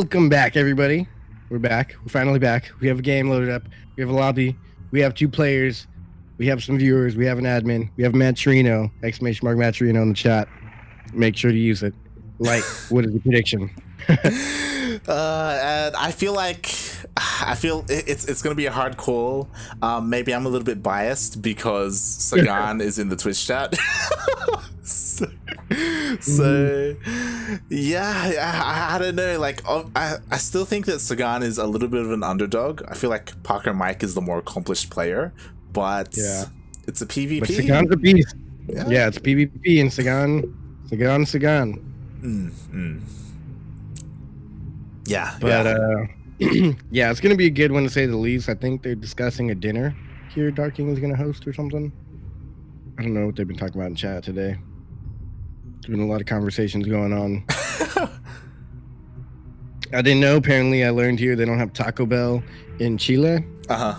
Welcome back, everybody. We're back. We're finally back. We have a game loaded up. We have a lobby. We have 2 players. We have some viewers. We have an admin. We have Matrino, !Matrino in the chat. Make sure to use it. Like, what is the prediction? And I feel it's gonna be a hard call. Maybe I'm a little bit biased because Sagan is in the Twitch chat. so yeah, I don't know. Like, I still think that Sagan is a little bit of an underdog. I feel like Pacomike is the more accomplished player, but yeah, it's a PvP. But Sagan's a beast. Yeah, it's PvP and Sagan. Yeah, but yeah, it's gonna be a good one to say the least. I think they're discussing a dinner here. Dark King is gonna host or something. I don't know what they've been talking about in chat today. There's been a lot of conversations going on. I didn't know. Apparently, I learned here they don't have Taco Bell in Chile.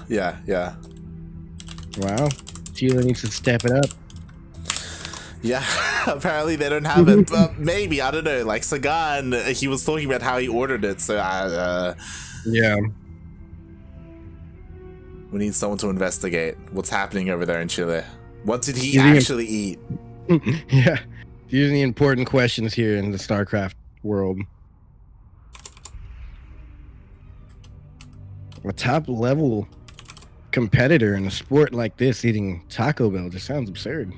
Yeah. Wow, Chile needs to step it up. Yeah, apparently they don't have it, but maybe, I don't know. Like Sagan, he was talking about how he ordered it, so yeah. We need someone to investigate what's happening over there in Chile. What did he actually eat? Yeah, using the important questions here in the StarCraft world. A top level competitor in a sport like this eating Taco Bell just sounds absurd.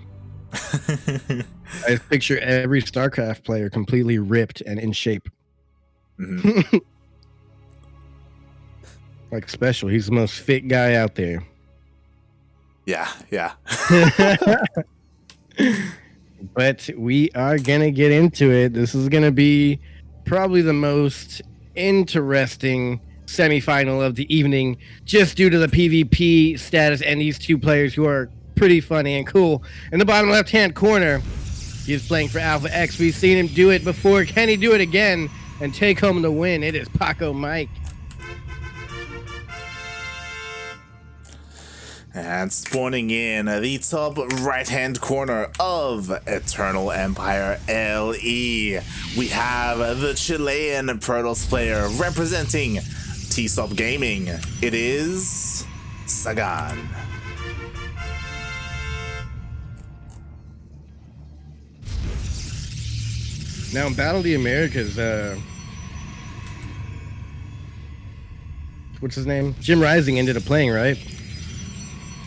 I picture every StarCraft player completely ripped and in shape. Mm-hmm. Like special. He's the most fit guy out there. Yeah. But we are gonna get into it. This is gonna be probably the most interesting semifinal of the evening, just due to the PvP status and these 2 players who are pretty funny and cool. In the bottom left-hand corner, he's playing for Alpha X. We've seen him do it before. Can he do it again and take home the win? It is Pacomike. And spawning in the top right-hand corner of Eternal Empire LE, we have the Chilean Protoss player representing T-Stop Gaming. It is Sagan. Now in Battle of the Americas, what's his name? Jim Rising ended up playing, right?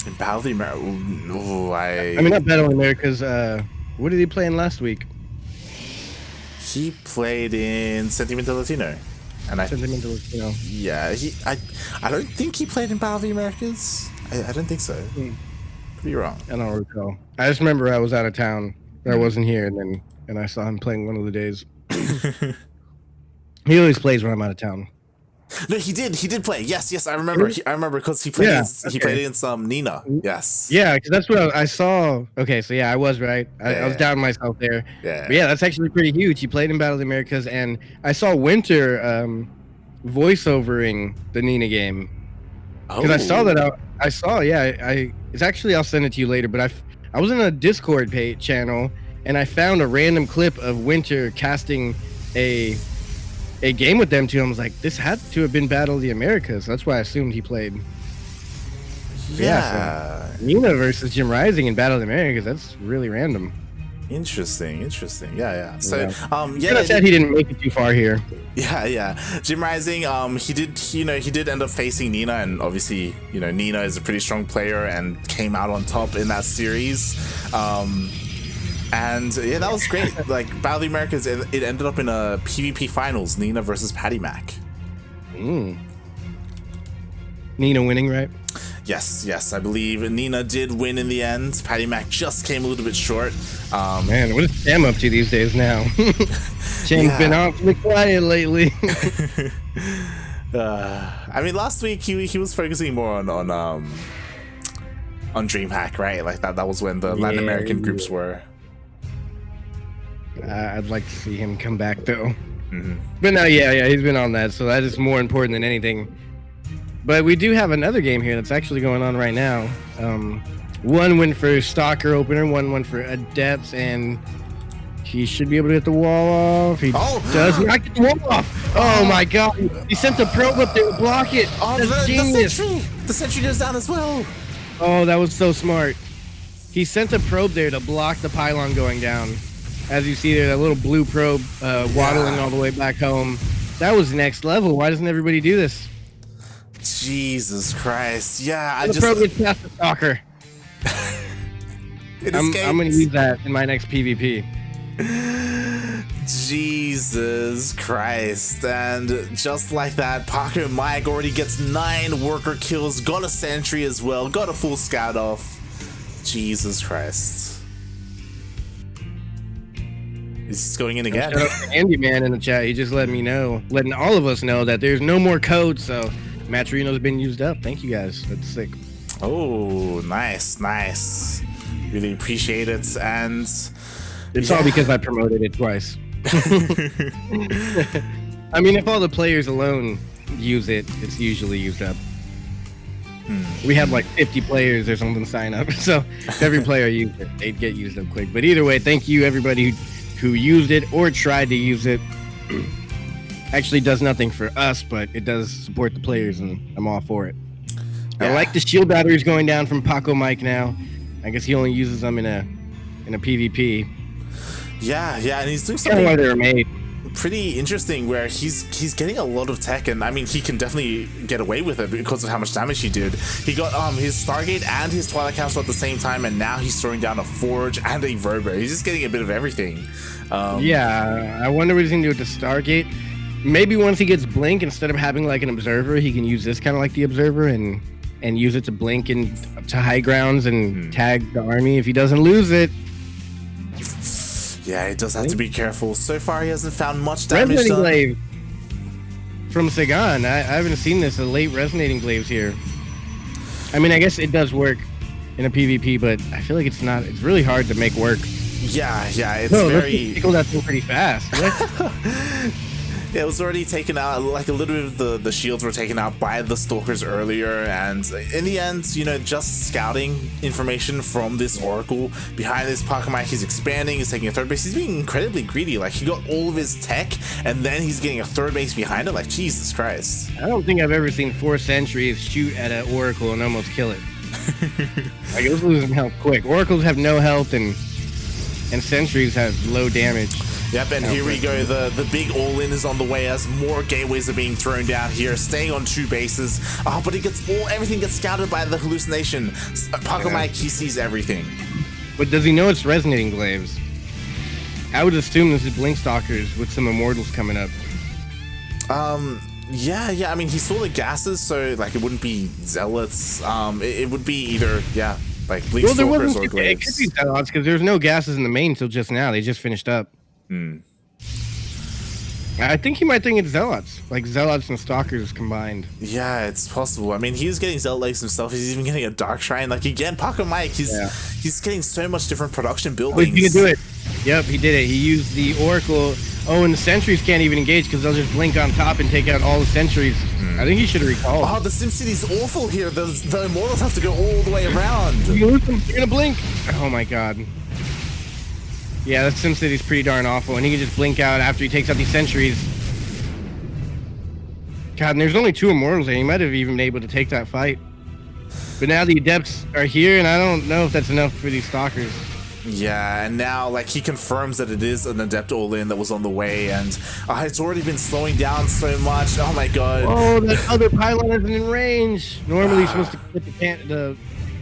In Battle of the Americas? No, I mean, not Battle of the Americas. What did he play in last week? He played in Sentimiento Latino. And Sentimiento Latino. Yeah, I don't think he played in Battle of the Americas. I don't think so. Could be wrong. I don't recall. I just remember I was out of town. I wasn't here, and I saw him playing one of the days. He always plays when I'm out of town. No, he did play. Yes, I remember. I remember because he played. He played in some Nina. Yes. Yeah, because that's what I saw. Okay, so yeah, I was right. I was doubting myself there. Yeah. But yeah, that's actually pretty huge. He played in Battle of the Americas, and I saw Winter voiceovering the Nina game. Because I saw that. I saw. Yeah, it's actually. I'll send it to you later. But I was in a Discord channel, and I found a random clip of Winter casting a game with them too. I was like, this had to have been Battle of the Americas. That's why I assumed he played. Yeah. So Nina versus Jim Rising in Battle of the Americas. That's really random. Interesting. Yeah. So yeah, said he didn't make it too far here. Yeah. Jim Rising, he did end up facing Nina, and obviously, Nina is a pretty strong player and came out on top in that series. And yeah, that was great. Like Battle of the Americas, it ended up in a PvP finals, Nina versus Pacomike. Nina winning, right? Yes, I believe Nina did win in the end. Pacomike just came a little bit short. Man, what is Sam up to these days now? Sam's been awfully quiet lately. I mean, last week he was focusing more on DreamHack, right? Like that was when the Latin American groups were. I'd like to see him come back though. But no, yeah, he's been on that, so that is more important than anything. But we do have another game here that's actually going on right now. One win for Stalker opener, one win for Adepts, and He should be able to get the wall off. He does not get the wall off. Oh my god. He sent the probe up there to block it. That's genius. The sentry goes down as well. Oh, that was so smart. He sent a probe there to block the pylon going down. As you see there, that little blue probe waddling all the way back home. That was next level. Why doesn't everybody do this? Jesus Christ. Yeah, the probe gets past the stalker. I'm going to use that in my next PvP. Jesus Christ. And just like that, Pacomike already gets 9 worker kills, got a sentry as well, got a full scout off. Jesus Christ. He's going in again. Andy Man in the chat, he just letting all of us know that there's no more code, so Matrino's been used up. Thank you guys. That's sick. Oh, nice. Really appreciate it. And it's all because I promoted it twice. I mean, if all the players alone use it, it's usually used up. We have like 50 players or something sign up, so if every player used it, they'd get used up quick. But either way, thank you everybody who used it or tried to use it. Actually does nothing for us, but it does support the players, and I'm all for it. Yeah. I like the shield batteries going down from Pacomike now. I guess he only uses them in a PvP. Yeah, and he's doing something why they were made. Pretty interesting where he's getting a lot of tech, and I mean he can definitely get away with it because of how much damage he did. He got his Stargate and his Twilight Council at the same time, and now he's throwing down a Forge and a Robo. He's just getting a bit of everything. Yeah, I wonder what he's gonna do with the Stargate. Maybe once he gets Blink, instead of having like an Observer, he can use this kind of like the Observer and use it to blink to high grounds and tag the army if he doesn't lose it. Yeah, he does have to be careful. So far, he hasn't found much damage done. Glaive from Sagan. I haven't seen this, a late resonating glaives here. I mean, I guess it does work in a PvP, but I feel like it's really hard to make work. Yeah, it's very... Tickle that thing pretty fast. Yeah, it was already taken out, like a little bit of the shields were taken out by the Stalkers earlier, and in the end, just scouting information from this Oracle behind this Pacomike, he's expanding, he's taking a third base, he's being incredibly greedy, like he got all of his tech, and then he's getting a third base behind it, like Jesus Christ. I don't think I've ever seen 4 sentries shoot at an Oracle and almost kill it. Like, it was losing health quick. Oracles have no health, and sentries have low damage. Yep, and here we go. The big all-in is on the way as more gateways are being thrown down here, staying on 2 bases. Oh, but everything gets scouted by the hallucination. Pacomike, he sees everything. But does he know it's resonating glaives? I would assume this is Blink Stalkers with some Immortals coming up. Yeah. I mean, he saw the gases, so like it wouldn't be Zealots. It would be either like Blink Stalkers or Glaives. It could be Zealots because there's no gases in the main till just now. They just finished up. I think he might think it's Zealots, like Zealots and Stalkers combined. Yeah, it's possible. I mean, he's getting Zealot legs himself. He's even getting a Dark Shrine. Like again, Pacomike, he's getting so much different production buildings. Oh, he can do it. Yep, he did it. He used the Oracle. Oh, and the sentries can't even engage because they'll just blink on top and take out all the sentries. I think he should have recalled. Oh, the SimCity's awful here. The Immortals have to go all the way around. You lose them, you're gonna blink. Oh my god. Yeah, that SimCity's pretty darn awful, and he can just blink out after he takes out these sentries. God, and there's only 2 Immortals there. He might have even been able to take that fight. But now the Adepts are here, and I don't know if that's enough for these Stalkers. Yeah, and now, like, he confirms that it is an Adept all-in that was on the way, and it's already been slowing down so much. Oh my god. Oh, that other pylon isn't in range. Normally, you're supposed to put the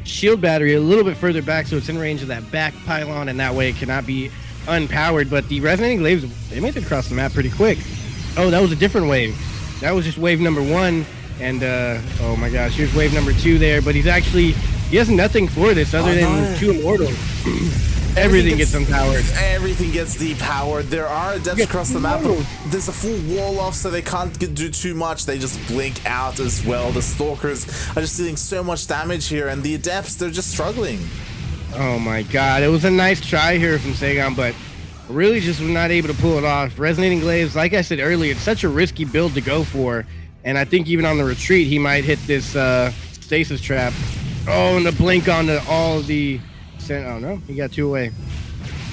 shield battery a little bit further back so it's in range of that back pylon, and that way it cannot be unpowered. But the resonating glaives, they made it across the map pretty quick. Oh, that was a different wave. That was just wave number 1, and oh my gosh, here's wave number 2 there. But he has nothing for this other than 2 Immortals. Everything gets empowered. Everything gets depowered. There are Adepts across the map, but there's a full wall off, so they can't do too much. They just blink out as well. The Stalkers are just dealing so much damage here, and the Adepts, they're just struggling. Oh my god, it was a nice try here from Sagan, but really just was not able to pull it off. Resonating Glaives, like I said earlier, it's such a risky build to go for, and I think even on the retreat, he might hit this stasis trap. Oh, and the blink onto all the... Oh no, he got 2 away.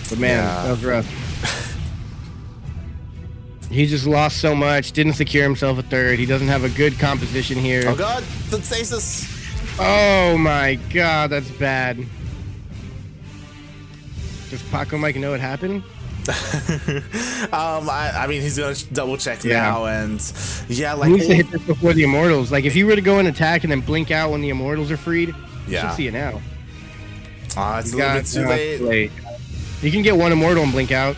But man, that was rough. He just lost so much, didn't secure himself a third. He doesn't have a good composition here. Oh god, the stasis. Oh my god, that's bad. Does Pacomike know what happened? I mean, he's gonna double check now, and yeah, like he needs to hit this before the immortals. Like if he were to go and attack and then blink out when the immortals are freed, you should see it now. It's a little bit too late. You can get one immortal and blink out.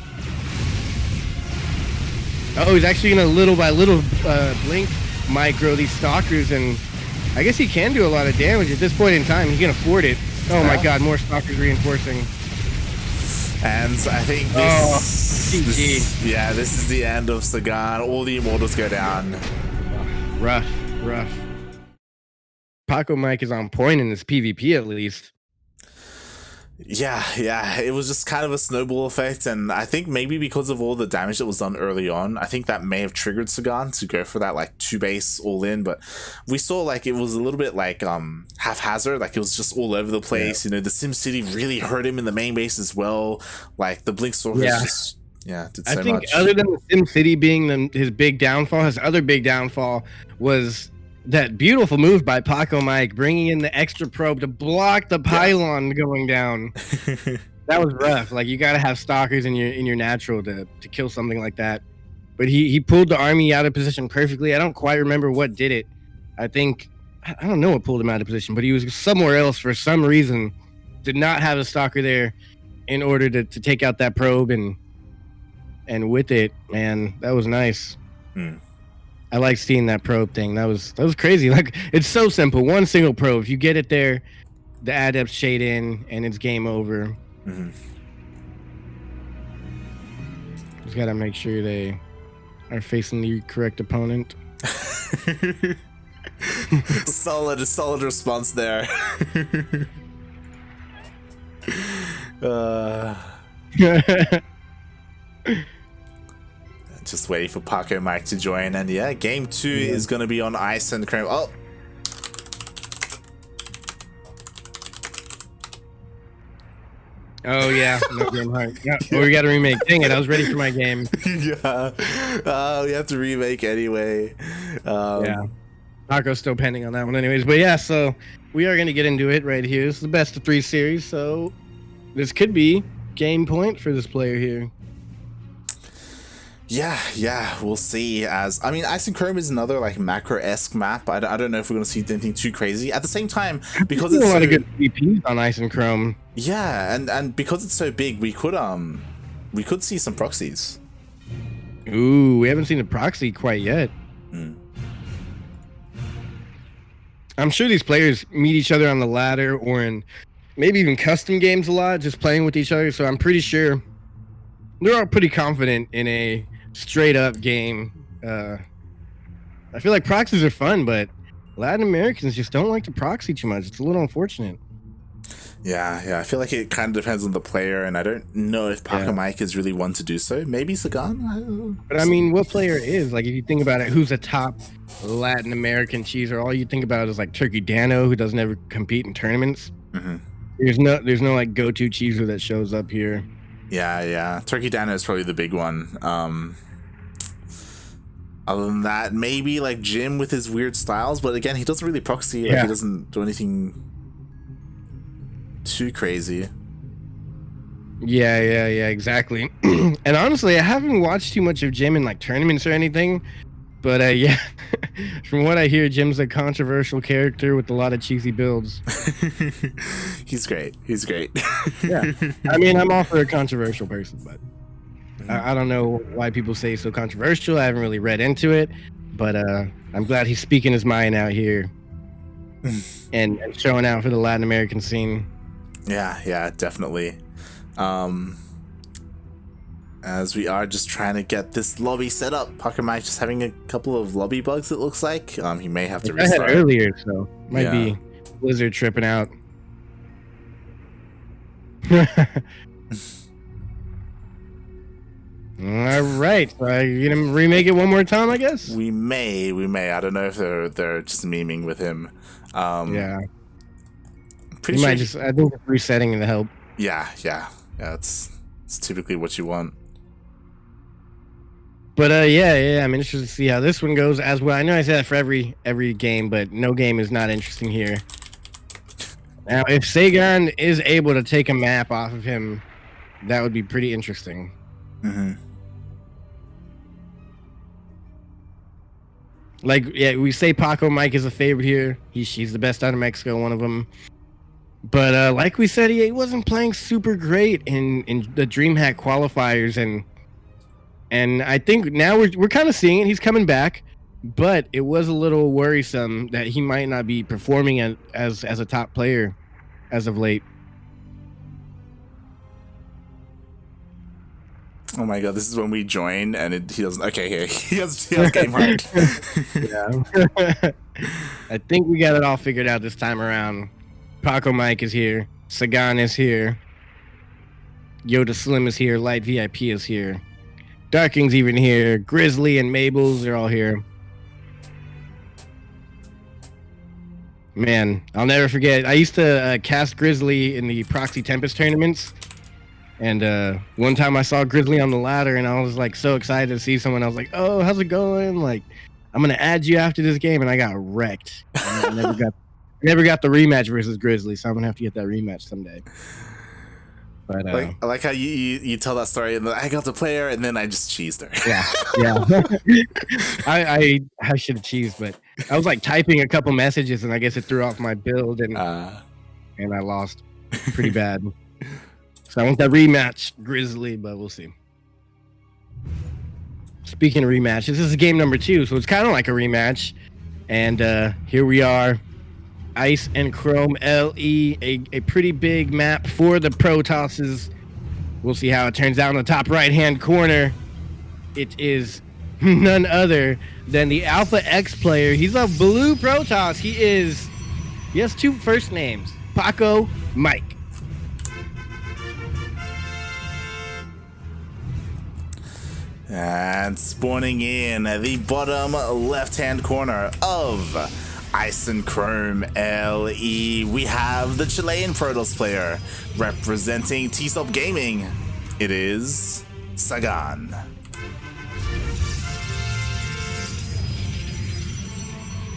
Oh, he's actually gonna little by little blink micro these stalkers, and I guess he can do a lot of damage at this point in time. He can afford it. Oh my god, more stalkers reinforcing. And I think this, this is the end of Sagan. All the immortals go down. Rough. Pacomike is on point in this PvP at least. Yeah, it was just kind of a snowball effect, and I think maybe because of all the damage that was done early on, I think that may have triggered Sagan to go for that like 2-base all in, but we saw like it was a little bit like haphazard, like it was just all over the place. You know, the SimCity really hurt him in the main base as well. Like the Blink Stalkers just did so much. I think other than the SimCity being his big downfall, his other big downfall was that beautiful move by Pacomike, bringing in the extra probe to block the pylon going down. That was rough. Like you got to have stalkers in your natural to kill something like that. But he pulled the army out of position perfectly. I don't quite remember what did it. I don't know what pulled him out of position, but he was somewhere else for some reason. Did not have a stalker there in order to take out that probe, and with it, man, that was nice. I like seeing that probe thing. That was crazy. Like it's so simple. One single probe. If you get it there, the adepts shade in, and it's game over. Just gotta make sure they are facing the correct opponent. solid response there. Just waiting for Pacomike to join, and game 2 is going to be on ice and cream. Oh yeah, no game hard. We got to remake. Dang it, I was ready for my game. We have to remake anyway. Paco's still pending on that one anyways, but so we are going to get into it right here. This is the best of 3 series, so this could be game point for this player here. Yeah, we'll see. As I mean, Ice and Chrome is another like macro-esque map. I don't know if we're gonna see anything too crazy. At the same time, because it's a lot of good PvPs on Ice and Chrome. Yeah, and because it's so big, we could see some proxies. Ooh, we haven't seen a proxy quite yet. I'm sure these players meet each other on the ladder or in maybe even custom games a lot, just playing with each other. So I'm pretty sure they're all pretty confident in a straight up game. I feel like proxies are fun, but Latin Americans just don't like to proxy too much. It's a little unfortunate. Yeah, I feel like it kind of depends on the player, and I don't know if Pacomike is really one to do so. Maybe Sagan? But I mean, what player is? Like, if you think about it, who's a top Latin American cheeser? All you think about is like Turkey Dano, who doesn't ever compete in tournaments. There's no like go-to cheeser that shows up here. Yeah. Turkey Dano is probably the big one. Other than that, maybe like Jim with his weird styles, but again, he doesn't really proxy. Like, he doesn't do anything too crazy. Yeah, exactly. And honestly, I haven't watched too much of Jim in like tournaments or anything, but from what I hear, Jim's a controversial character with a lot of cheesy builds. He's great. Yeah, I mean, I'm all for a controversial person, but I don't know why people say it's so controversial. I haven't really read into it, but I'm glad he's speaking his mind out here and showing out for the Latin American scene. Yeah, definitely. As we are just trying to get this lobby set up, Pacomike just having a couple of lobby bugs, it looks like. He may have to restart. I had earlier, so might be Blizzard tripping out. All right, so you gonna remake it one more time, I guess. We may. I don't know if they're just memeing with him. Pretty sure. I think it's resetting to help. Yeah. It's typically what you want. But yeah, I'm interested to see how this one goes as well. I know I say that for every game, but no game is not interesting here. Now, if Sagan is able to take a map off of him, that would be pretty interesting. Mm-hmm. Like, yeah, we say Pacomike is a favorite here. He's the best out of Mexico, one of them. But like we said, he wasn't playing super great in the DreamHack qualifiers, and I think now we're kind of seeing it. He's coming back, but it was a little worrisome that he might not be performing as a top player as of late. Oh my god, this is when we join and he doesn't. Okay, here he has game hard. Yeah. I think we got it all figured out this time around. Pacomike is here. Sagan is here. Yodaslim is here. Light VIP is here. Ducklings even here. Grizzly and Mabels are all here. Man, I'll never forget. I used to cast Grizzly in the Proxy Tempest tournaments. And one time I saw Grizzly on the ladder, and I was like so excited to see someone. I was like, "Oh, how's it going? Like, I'm gonna add you after this game," and I got wrecked. I never got the rematch versus Grizzly, so I'm gonna have to get that rematch someday. But I like how you tell that story, and I got the player, and then I just cheesed her. Yeah. I should have cheesed, but I was like typing a couple messages, and I guess it threw off my build, and I lost pretty bad. So I want that rematch, Grizzly, but we'll see. Speaking of rematches, this is game number 2, so it's kind of like a rematch. And here we are, Ice and Chrome LE, a pretty big map for the Protosses. We'll see how it turns out in the top right-hand corner. It is none other than the Alpha X player. He's a blue Protoss. He has 2 first names, Pacomike. And spawning in the bottom left-hand corner of Ice and Chrome LE, we have the Chilean Protoss player representing T-Stop Gaming. It is Sagan.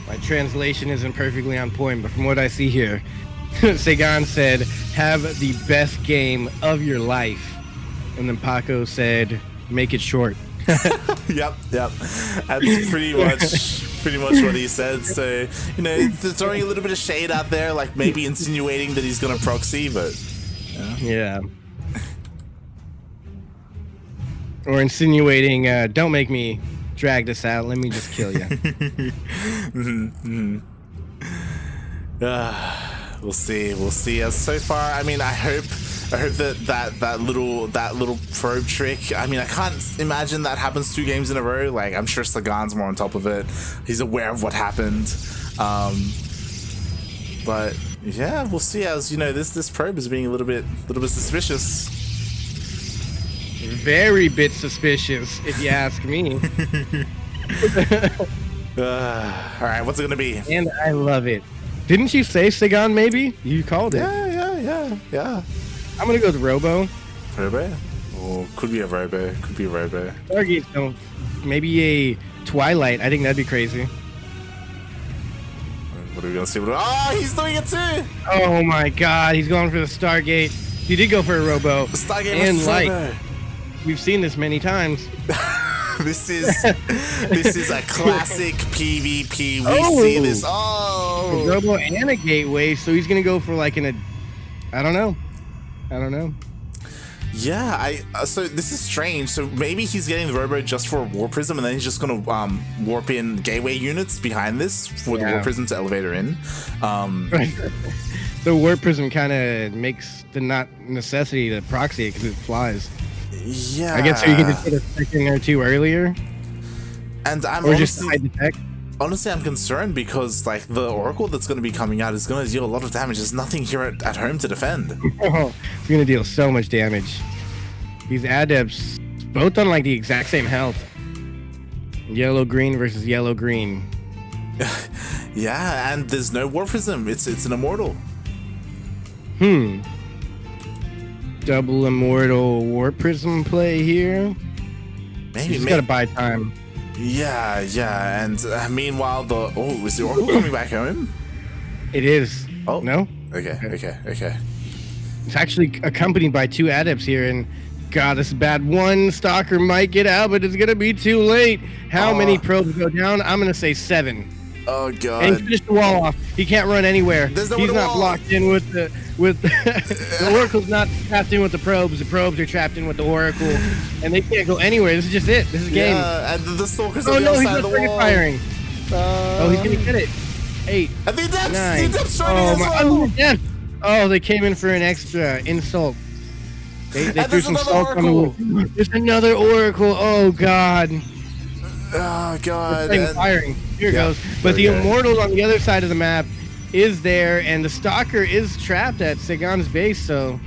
My translation isn't perfectly on point, but from what I see here, Sagan said, "Have the best game of your life," and then Paco said, "Make it short." Yep. That's pretty much what he said. So, throwing a little bit of shade out there, like maybe insinuating that he's gonna proxy, but yeah. Or insinuating, "Don't make me drag this out. Let me just kill you." We'll see. So far, I mean, I hope that little probe trick. I mean, I can't imagine that happens 2 games in a row. Like, I'm sure Sagan's more on top of it. He's aware of what happened. But yeah, we'll see. As this probe is being a little bit suspicious. Very bit suspicious, if you ask me. All right, what's it gonna be? And I love it. Didn't you say Sagan? Maybe you called it. Yeah. I'm gonna go with Robo. Robo? Oh, could be a Robo. Stargate, no. Maybe a Twilight. I think that'd be crazy. What are we gonna see? Oh, he's doing it too! Oh my god, he's going for the Stargate. He did go for a Robo. Stargate and Light. We've seen this many times. This is a classic PvP. We see this. Oh, a Robo and a Gateway. So he's gonna go for like I don't know. Yeah, so this is strange. So maybe he's getting the Robo just for a War Prism, and then he's just gonna warp in Gateway units behind this for the War Prism to elevate her in. The Warp Prism kind of makes the not necessity to proxy it because it flies. Yeah, I guess so you can just put a second or 2 earlier, and just hide the tech. Honestly, I'm concerned because like the Oracle that's going to be coming out is going to deal a lot of damage. There's nothing here at home to defend. Oh, it's going to deal so much damage. These Adepts both on like the exact same health. Yellow green versus yellow green. Yeah, and there's no War Prism. It's an Immortal. Double Immortal War Prism play here. You just gotta buy time. Yeah, yeah. And meanwhile, is the Oracle coming back home? It is. Oh no. Okay. It's actually accompanied by 2 adepts here, and God, this is bad. 1 stalker might get out, but it's gonna be too late. How many probes go down? I'm gonna say 7. Oh God! And he finished the wall off. He can't run anywhere. He's not blocked in with the the Oracle's not trapped in with the probes. The probes are trapped in with the Oracle, and they can't go anywhere. This is just it. This is game. Yeah, and the stalkers on the other side of the wall. Firing. Oh, he's gonna get it. 8. And the Nine. Adepts starting as well. Oh, they came in for an extra insult. They threw some salt on the wall. There's another Oracle. Oh God. Oh God! Firing. Here it goes. But the Immortal on the other side of the map is there, and the Stalker is trapped at Sagan's base. So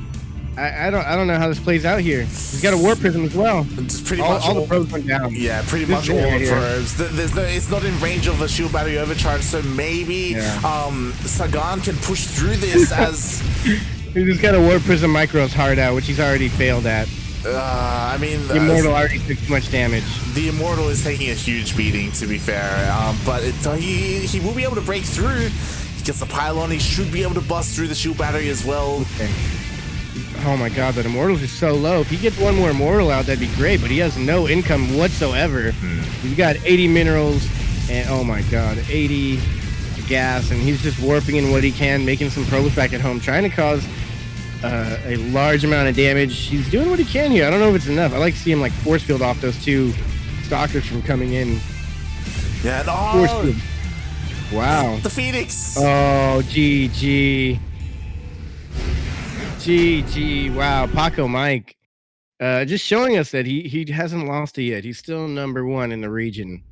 I don't know how this plays out here. He's got a Warp Prism as well. Just pretty much all the probes went down. Yeah, pretty much all the probes. It's not in range of the shield battery overcharge, so maybe Sagan can push through this as. He's just got a Warp Prism Micros hard out, which he's already failed at. I mean, the Immortal already took too much damage. The Immortal is taking a huge beating, to be fair, but he will be able to break through. He gets the pylon. He should be able to bust through the shield battery as well. Okay. Oh my God, that Immortal's just so low. If he gets one more Immortal out, that'd be great, but he has no income whatsoever. He's got 80 minerals, and oh my God, 80 gas, and he's just warping in what he can, making some probes back at home, trying to cause a large amount of damage. He's doing what he can here. I don't know if it's enough. I like to see him like force field off those 2 stalkers from coming in. Yeah, force field. Wow. The Phoenix. Oh, GG. Wow. Pacomike. Just showing us that he hasn't lost it yet. He's still number 1 in the region.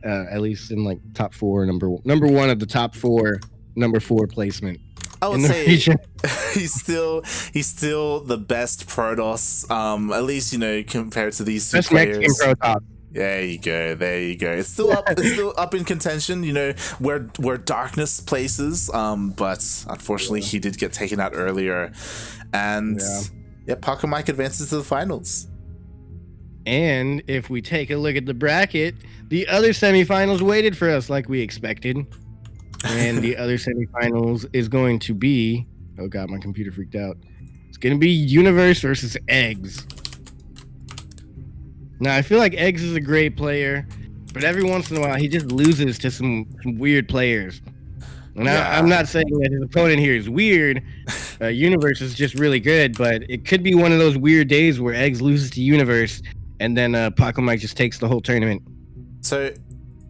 At least in like top 4, number 1 of the top 4, number 4 placement. I would say he's still the best Protoss, at least compared to these 2 best players. Mexican Protoss. There you go. It's still up. It's still up in contention. Where darkness places. But unfortunately, he did get taken out earlier, and Pacomike advances to the finals. And if we take a look at the bracket, the other semifinals waited for us like we expected. And the other semifinals is going to be, oh God, my computer freaked out. It's going to be Universe versus Eggs. Now, I feel like Eggs is a great player, but every once in a while, he just loses to some weird players. And I'm not saying that his opponent here is weird. Universe is just really good, but it could be one of those weird days where Eggs loses to Universe, and then Pacomike just takes the whole tournament. So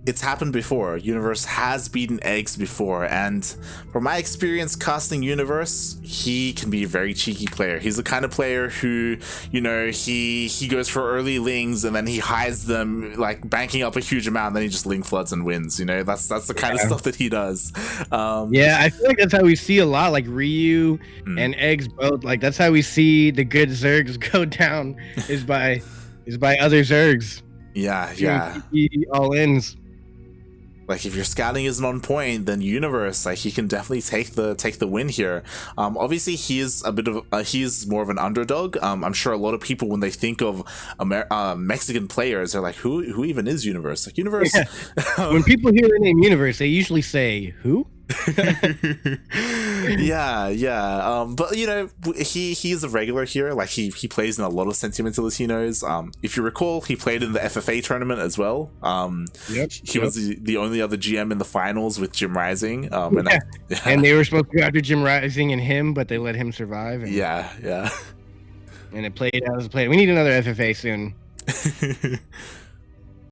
it's happened before. Universe has beaten Eggs before, and from my experience casting Universe, he can be a very cheeky player. He's the kind of player who, he goes for early lings and then he hides them, like banking up a huge amount, and then he just ling floods and wins. That's the kind of stuff that he does. I feel like that's how we see a lot, like Ryu and Eggs both. Like that's how we see the good Zergs go down is by other Zergs. Yeah. All ins. Like if your scouting isn't on point, then Universe, like he can definitely take the win here. Obviously he is he's more of an underdog. I'm sure a lot of people, when they think of Mexican players, are like, who even is Universe? Like Universe. Yeah. When people hear the name Universe, they usually say who? But he's a regular here. Like he plays in a lot of Sentimiento Latinos. If you recall, he played in the FFA tournament as well. He was the only other GM in the finals with Jim Rising. And they were supposed to go after Jim Rising and him, but they let him survive. And, and it played out as a play. We need another FFA soon.